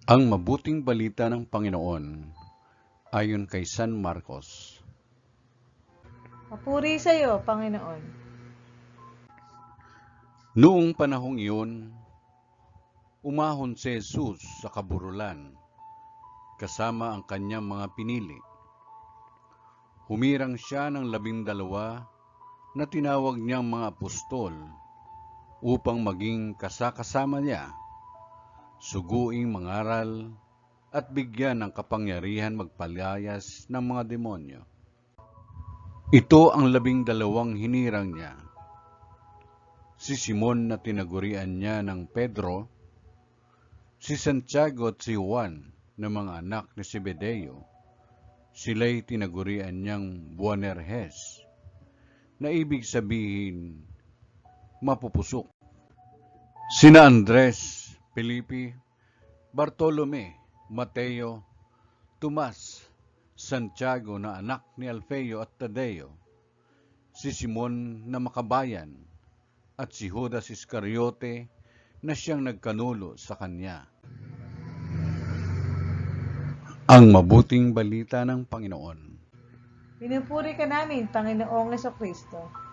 Ang mabuting balita ng Panginoon ayon kay San Marcos. Papuri sa iyo, Panginoon. Noong panahong iyon, umahon si Jesus sa kaburulan, kasama ang kanyang mga pinili. Humirang siya ng 12 na tinawag niyang mga apostol upang maging kasama niya, suguing mangaral at bigyan ng kapangyarihan magpalayas ng mga demonyo. Ito ang 12 hinirang niya. Si Simon na tinagurian niya ng Pedro, si Santiago at si Juan na mga anak ni Zebedeo, sila'y tinagurian niyang Boanerges, na ibig sabihin mapupusok. Sina Andres, Felipe, Bartolome, Mateo, Tomas, Santiago na anak ni Alfeo at Tadeo, si Simon na makabayan, at si Judas Iscariote na siyang nagkanulo sa kanya. Ang mabuting balita ng Panginoon. Pinupuri ka namin, Panginoong Kristo.